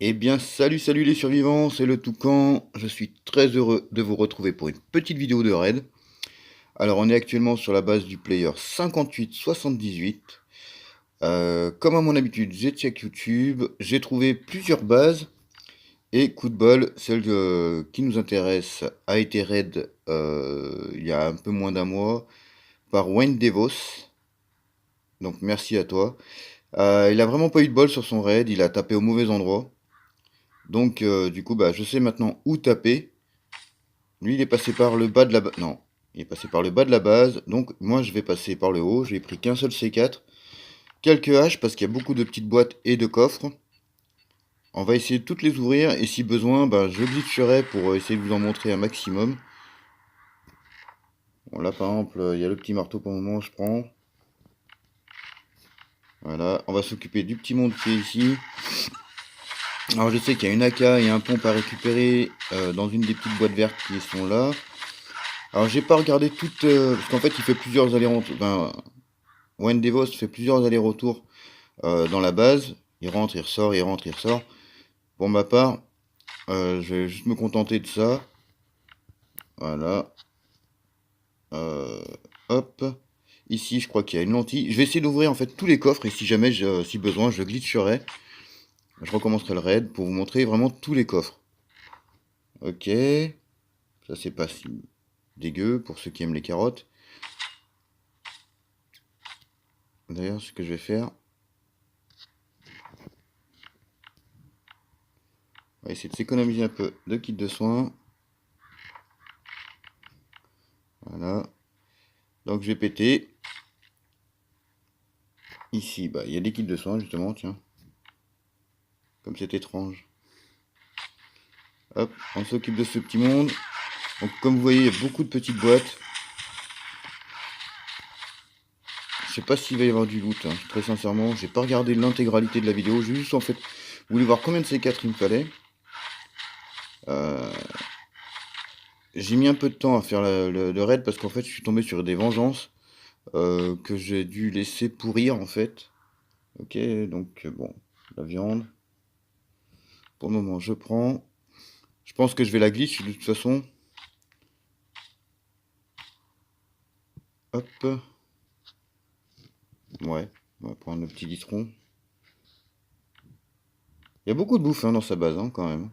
Eh bien, salut les survivants, c'est le Toucan. Je suis très heureux de vous retrouver pour une petite vidéo de raid. Alors, on est actuellement sur la base du player 5878. Comme à mon habitude, j'ai check YouTube, j'ai trouvé plusieurs bases. Et coup de bol, celle qui nous intéresse a été raid il y a un peu moins d'un mois par Wayne Devos. Donc merci à toi. Il a vraiment pas eu de bol sur son raid, il a tapé au mauvais endroit. Donc du coup, bah, je sais maintenant où taper. Lui, il est passé par le bas de la base. Non, il est passé par le bas de la base. Donc, moi, je vais passer par le haut. J'ai pris qu'un seul C4. Quelques haches, parce qu'il y a beaucoup de petites boîtes et de coffres. On va essayer de toutes les ouvrir. Et si besoin, bah, je glitcherai pour essayer de vous en montrer un maximum. Bon, là, par exemple, il y a le petit marteau pour le moment, je prends. Voilà, on va s'occuper du petit monde qui est ici. Alors, je sais qu'il y a une AK et un pompe à récupérer dans une des petites boîtes vertes qui sont là. Alors, j'ai pas regardé toutes... parce qu'en fait, il fait plusieurs allers-retours. Ben, Wendevos fait plusieurs allers-retours dans la base. Il rentre, il ressort, il rentre, il ressort. Pour ma part, je vais juste me contenter de ça. Voilà. Euh, hop. Ici, je crois qu'il y a une lentille. Je vais essayer d'ouvrir en fait tous les coffres et si jamais, si besoin, je glitcherai. Je recommencerai le raid pour vous montrer vraiment tous les coffres. Ok. Ça, c'est pas si dégueu pour ceux qui aiment les carottes. D'ailleurs, ce que je vais faire, on va essayer de s'économiser un peu de kit de soins. Voilà. Donc, je vais péter. Ici, bah, il y a des kits de soins, justement, tiens. Comme c'est étrange. Hop, on s'occupe de ce petit monde. Donc, comme vous voyez, il y a beaucoup de petites boîtes. Je sais pas s'il va y avoir du loot, hein. Très sincèrement. J'ai pas regardé l'intégralité de la vidéo. J'ai juste, en fait, voulu voir combien de C4 il me fallait. J'ai mis un peu de temps à faire le raid parce qu'en fait, je suis tombé sur des vengeances que j'ai dû laisser pourrir, en fait. Ok, donc, bon, la viande. Pour le moment, je prends. Je pense que je vais la glitch de toute façon. Hop. Ouais, on va prendre le petit litron. Il y a beaucoup de bouffe hein, dans sa base, hein, quand même.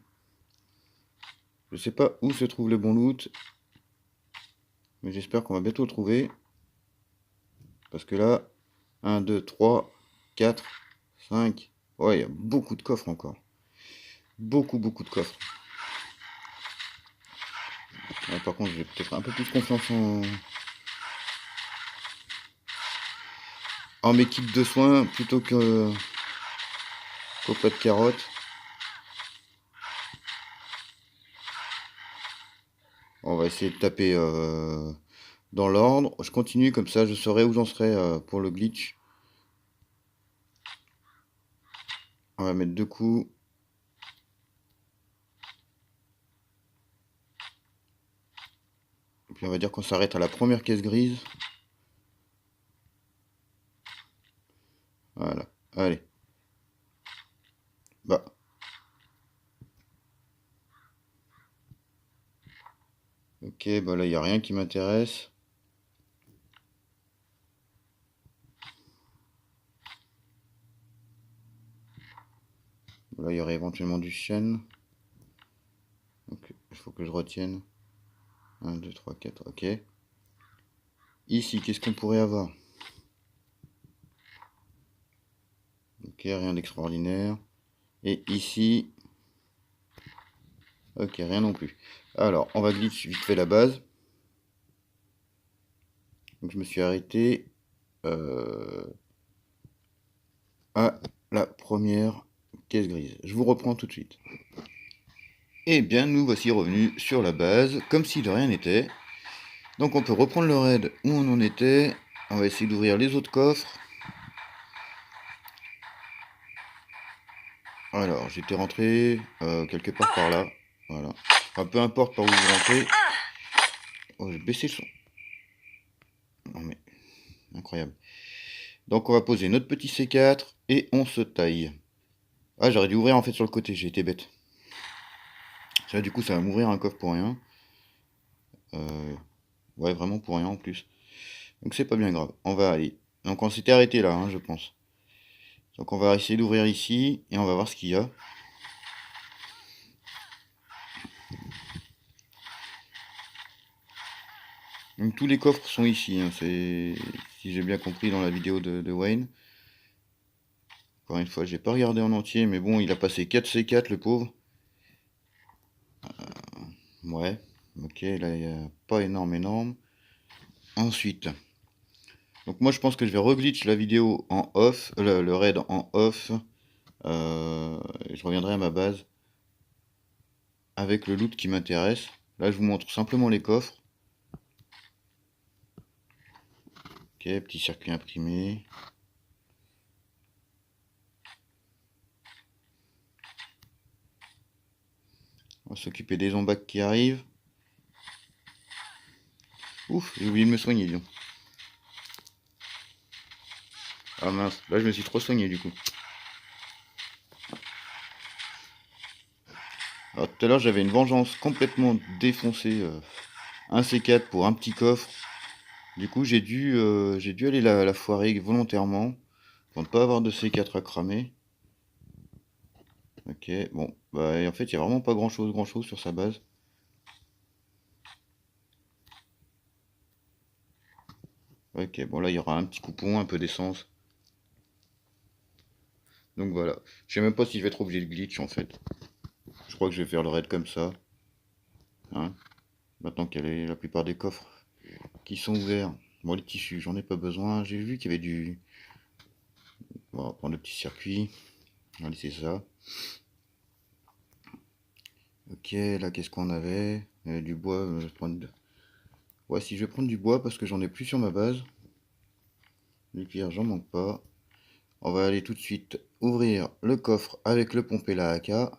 Je sais pas où se trouve le bon loot. Mais j'espère qu'on va bientôt le trouver. Parce que là, 1, 2, 3, 4, 5. Ouais, il y a beaucoup de coffres encore. Beaucoup de coffres. Ouais, par contre, j'ai peut-être un peu plus confiance en mes kits de soins plutôt qu'au plat de carottes. On va essayer de taper dans l'ordre. Je continue comme ça, je saurai où j'en serai pour le glitch. On va mettre 2 coups. Et puis on va dire qu'on s'arrête à la première caisse grise. Voilà, allez. Bah. Ok, bah là il n'y a rien qui m'intéresse. Là il y aurait éventuellement du chêne. Donc il faut que je retienne. 1, 2, 3, 4, ok. Ici, qu'est-ce qu'on pourrait avoir? Ok, rien d'extraordinaire. Et ici, ok, rien non plus. Alors, on va glitch vite fait la base. Donc je me suis arrêté à la première caisse grise. Je vous reprends tout de suite. Et bien, nous voici revenus sur la base, comme si de rien n'était. Donc on peut reprendre le raid où on en était. On va essayer d'ouvrir les autres coffres. Alors, j'étais rentré quelque part par là. Voilà. Enfin, peu importe par où vous rentrez. Oh, j'ai baissé le son. Non mais, incroyable. Donc on va poser notre petit C4 et on se taille. Ah, j'aurais dû ouvrir en fait sur le côté, j'ai été bête. Ça, du coup, ça va m'ouvrir un coffre pour rien. Ouais, vraiment pour rien en plus. Donc c'est pas bien grave. On va aller. Donc on s'était arrêté là, hein, je pense. Donc on va essayer d'ouvrir ici et on va voir ce qu'il y a. Donc tous les coffres sont ici, hein, c'est si j'ai bien compris dans la vidéo de Wayne. Encore une fois, j'ai pas regardé en entier, mais bon, il a passé 4 C4 le pauvre. Ouais, ok, là il n'y a pas énorme. Ensuite, donc moi je pense que je vais reglitch la vidéo en off, le raid en off. Je reviendrai à ma base avec le loot qui m'intéresse. Là je vous montre simplement les coffres. Ok, petit circuit imprimé. On va s'occuper des zombacs qui arrivent. Ouf, j'ai oublié de me soigner, disons. Ah mince, là je me suis trop soigné du coup. Alors tout à l'heure j'avais une vengeance complètement défoncée. Un C4 pour un petit coffre. Du coup j'ai dû aller la foirer volontairement pour ne pas avoir de C4 à cramer. Ok, bon, bah et en fait il n'y a vraiment pas grand chose sur sa base. Ok, bon là il y aura un petit coupon, un peu d'essence. Donc voilà, je sais même pas si je vais être obligé de glitch en fait. Je crois que je vais faire le raid comme ça. Hein, maintenant qu'il y a la plupart des coffres qui sont ouverts. Bon les tissus, j'en ai pas besoin. J'ai vu qu'il y avait du... Bon, on va prendre le petit circuit. On va laisser ça. Ok, là qu'est-ce qu'on avait? Du bois, je vais prendre... Ouais, si je vais prendre du bois parce que j'en ai plus sur ma base. Du cuir, j'en manque pas. On va aller tout de suite ouvrir le coffre avec le pompe et la AK. On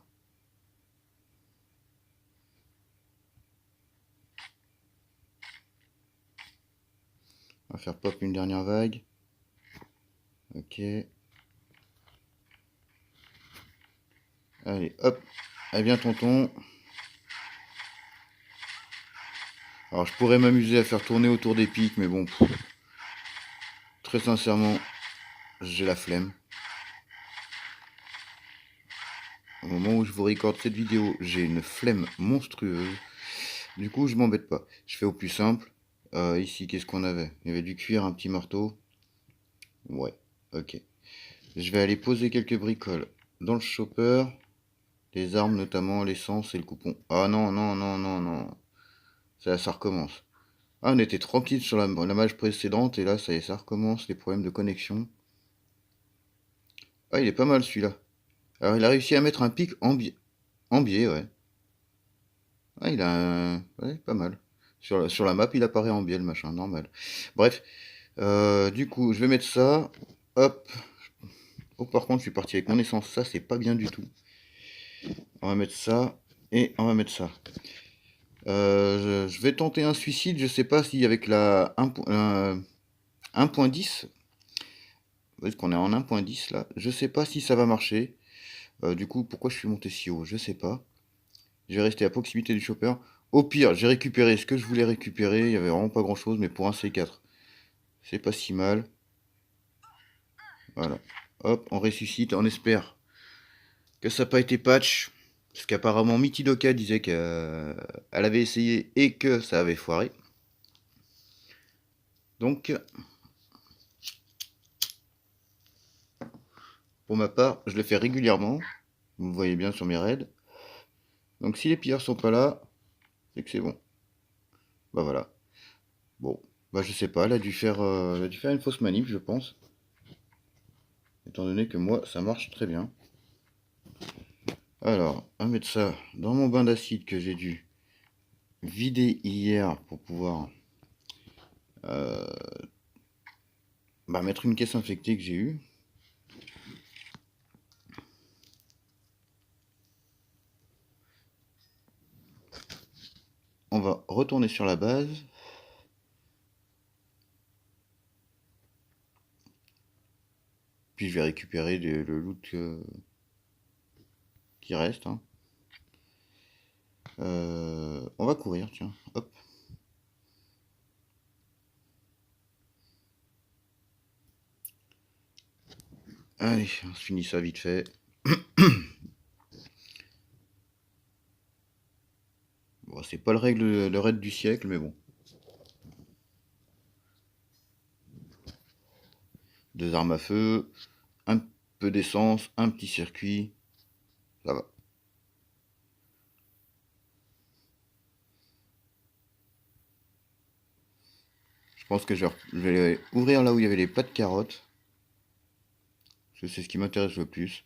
va faire pop une dernière vague. Ok. Allez, hop. Eh bien, tonton. Alors, je pourrais m'amuser à faire tourner autour des pics, mais bon, très sincèrement, j'ai la flemme. Au moment où je vous recorde cette vidéo, j'ai une flemme monstrueuse. Du coup, je m'embête pas. Je fais au plus simple. Ici, qu'est-ce qu'on avait? Il y avait du cuir, un petit marteau. Ouais, ok. Je vais aller poser quelques bricoles dans le chopper. Les armes notamment, l'essence et le coupon. Ah non. Ça recommence. Ah, on était tranquille sur la mage précédente et là, ça y est, ça recommence, les problèmes de connexion. Ah, il est pas mal celui-là. Alors, il a réussi à mettre un pic en biais, ouais. Ah, il a un... Ouais, pas mal. Sur la map, il apparaît en biais, le machin, normal. Bref, du coup, je vais mettre ça. Hop. Oh, par contre, je suis parti avec mon essence. Ça, c'est pas bien du tout. On va mettre ça. Et on va mettre ça. Je vais tenter un suicide. Je sais pas si avec la 1.10, parce qu'on est en 1.10 là, je sais pas si ça va marcher. Du coup, pourquoi je suis monté si haut, je sais pas. Je vais rester à proximité du chopper. Au pire, j'ai récupéré ce que je voulais récupérer. Il y avait vraiment pas grand chose, mais pour un C4, c'est pas si mal. Voilà. Hop, on ressuscite. On espère que ça n'a pas été patch. Parce qu'apparemment, Mitidoka disait qu'elle avait essayé et que ça avait foiré. Donc, pour ma part, je le fais régulièrement. Vous le voyez bien sur mes raids. Donc si les pillards sont pas là, c'est que c'est bon. Bah voilà. Bon. Bah je sais pas, elle a dû faire une fausse manip, je pense. Étant donné que moi, ça marche très bien. Alors, on va mettre ça dans mon bain d'acide que j'ai dû vider hier pour pouvoir mettre une caisse infectée que j'ai eue. On va retourner sur la base. Puis je vais récupérer le loot qui reste. Hein. On va courir, tiens. Hop. Allez, on se finit ça vite fait. Bon, c'est pas le raid du siècle, mais bon. 2 armes à feu, un peu d'essence, un petit circuit. Ça va. Je pense que je vais ouvrir là où il y avait les pâtes de carottes. Parce que c'est ce qui m'intéresse le plus.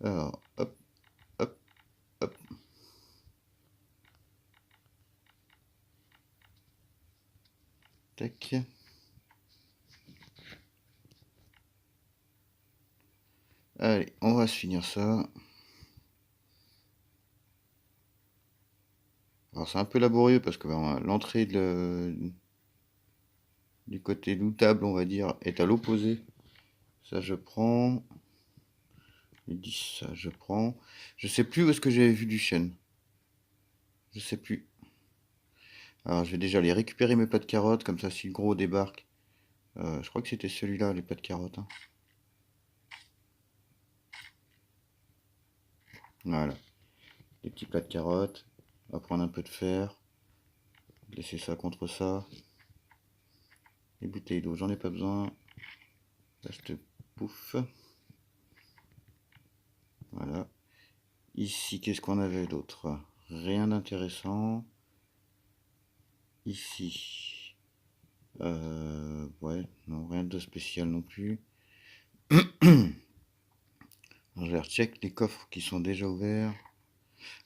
Alors, hop, hop, hop. Tac. Allez, on va se finir ça. Alors c'est un peu laborieux parce que l'entrée du côté lootable, on va dire, est à l'opposé. Ça je prends. Les 10, ça je prends. Je sais plus où est-ce que j'avais vu du chêne. Je sais plus. Alors je vais déjà aller récupérer mes pâtes de carottes, comme ça si le gros débarque. Je crois que c'était celui-là, les pâtes de carottes. Hein. Voilà. Les petits plats de carottes. On va prendre un peu de fer. Laisser ça contre ça. Les bouteilles d'eau, j'en ai pas besoin. Là, je te pouffe. Voilà. Ici, qu'est-ce qu'on avait d'autre? Rien d'intéressant. Ici. Ouais, non, rien de spécial non plus. Je vais recheck les coffres qui sont déjà ouverts.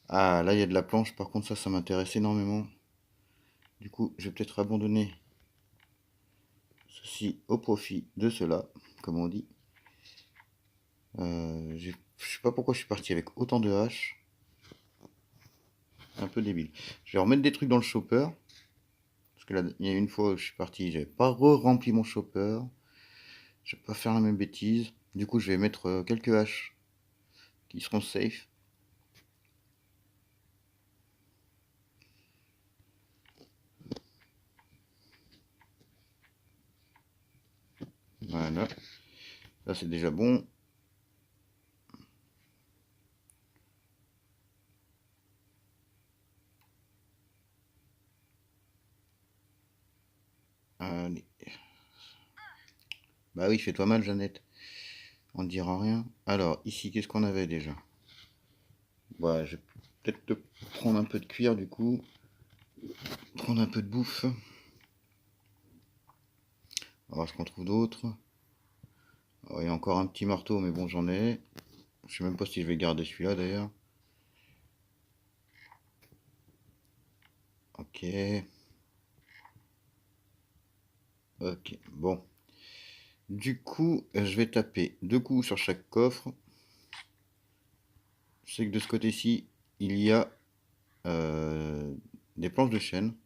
Ah, là, il y a de la planche. Par contre, ça m'intéresse énormément. Du coup, je vais peut-être abandonner ceci au profit de cela, comme on dit. Je sais pas pourquoi je suis parti avec autant de haches. Un peu débile. Je vais remettre des trucs dans le chopper. Parce que là, il y a une fois où je suis parti, j'avais pas rempli mon chopper. Je vais pas faire la même bêtise. Du coup, je vais mettre quelques haches qui seront safe. Voilà. Là, c'est déjà bon. Allez. Bah oui, fais-toi mal, Jeannette. On ne dira rien. Alors, ici, qu'est-ce qu'on avait déjà? Bah, je vais peut-être te prendre un peu de cuir, du coup. Prendre un peu de bouffe. On va voir ce qu'on trouve d'autre. Oh, il y a encore un petit marteau, mais bon, j'en ai. Je sais même pas si je vais garder celui-là, d'ailleurs. Ok. Ok, bon. Du coup, je vais taper 2 coups sur chaque coffre. Je sais que de ce côté-ci, il y a des planches de chêne.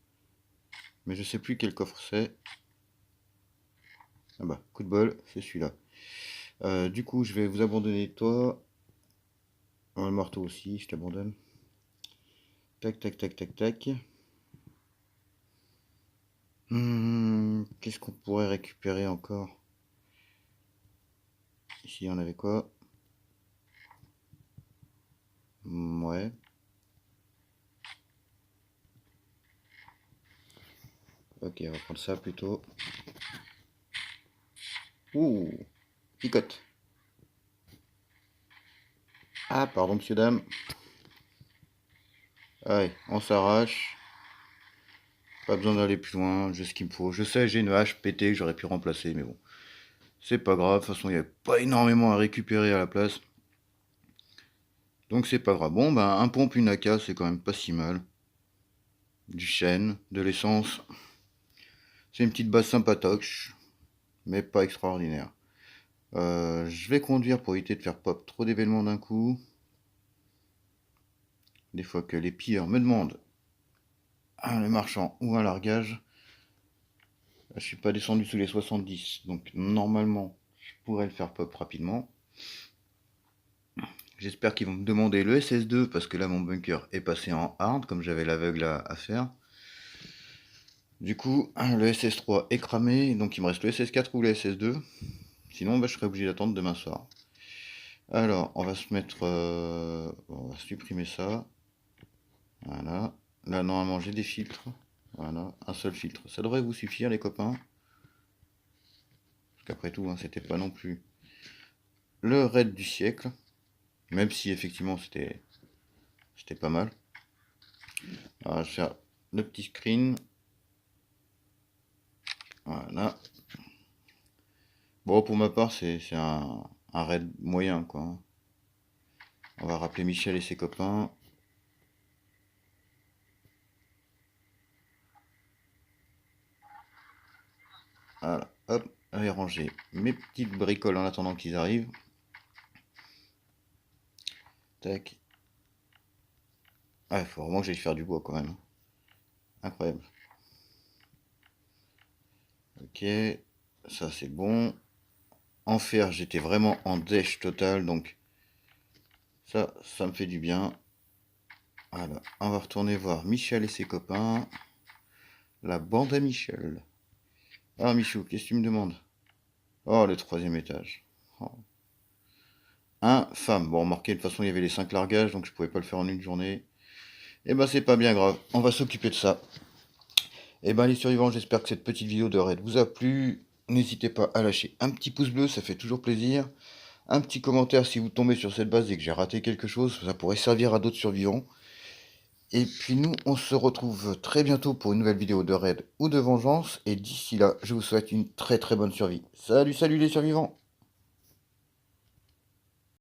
Mais je sais plus quel coffre c'est. Ah bah, coup de bol, c'est celui-là. Du coup, je vais vous abandonner toi. Le marteau aussi, je t'abandonne. Tac, tac, tac, tac, tac. Qu'est-ce qu'on pourrait récupérer encore? Ici, on avait quoi? Ouais. Ok, on va prendre ça plutôt. Ouh, picote. Ah, pardon, monsieur, dame. Allez, on s'arrache. Pas besoin d'aller plus loin, j'ai ce qu'il me faut. Je sais, j'ai une hache pétée que j'aurais pu remplacer, mais bon. C'est pas grave, de toute façon, il n'y avait pas énormément à récupérer à la place. Donc c'est pas grave. Bon, ben, un pompe, une AK, c'est quand même pas si mal. Du chêne, de l'essence. C'est une petite base sympatoche, mais pas extraordinaire. Je vais conduire pour éviter de faire pop trop d'événements d'un coup. Des fois que les pilleurs me demandent le marchand ou un largage. Je suis pas descendu sous les 70, donc normalement je pourrais le faire pop rapidement. J'espère qu'ils vont me demander le SS2 parce que là mon bunker est passé en hard comme j'avais l'aveugle à faire. Du coup, le SS3 est cramé, donc il me reste le SS4 ou le SS2. Sinon, je serai obligé d'attendre demain soir. Alors, on va se mettre... on va supprimer ça. Voilà. Là, normalement, j'ai des filtres. Voilà, un seul filtre. Ça devrait vous suffire, les copains. Parce qu'après tout, hein, c'était pas non plus le raid du siècle. Même si, effectivement, c'était pas mal. Alors, je vais faire le petit screen. Voilà. Bon, pour ma part, c'est un raid moyen, quoi. On va rappeler Michel et ses copains. Voilà, hop, je vais ranger mes petites bricoles en attendant qu'ils arrivent. Tac. Ah, il faut vraiment que j'aille faire du bois quand même. Incroyable. Ok, ça c'est bon. En fer, j'étais vraiment en dèche total, donc ça me fait du bien. Voilà, on va retourner voir Michel et ses copains. La bande à Michel. Ah Michou, qu'est-ce que tu me demandes? Oh, le 3e étage. Oh. Infâme. Bon, remarquez, de toute façon, il y avait les 5 largages, donc je pouvais pas le faire en une journée. Et ben, c'est pas bien grave. On va s'occuper de ça. Et ben, les survivants, j'espère que cette petite vidéo de raid vous a plu. N'hésitez pas à lâcher un petit pouce bleu, ça fait toujours plaisir. Un petit commentaire si vous tombez sur cette base et que j'ai raté quelque chose, ça pourrait servir à d'autres survivants. Et puis nous, on se retrouve très bientôt pour une nouvelle vidéo de raid ou de vengeance. Et d'ici là, je vous souhaite une très très bonne survie. Salut, salut les survivants!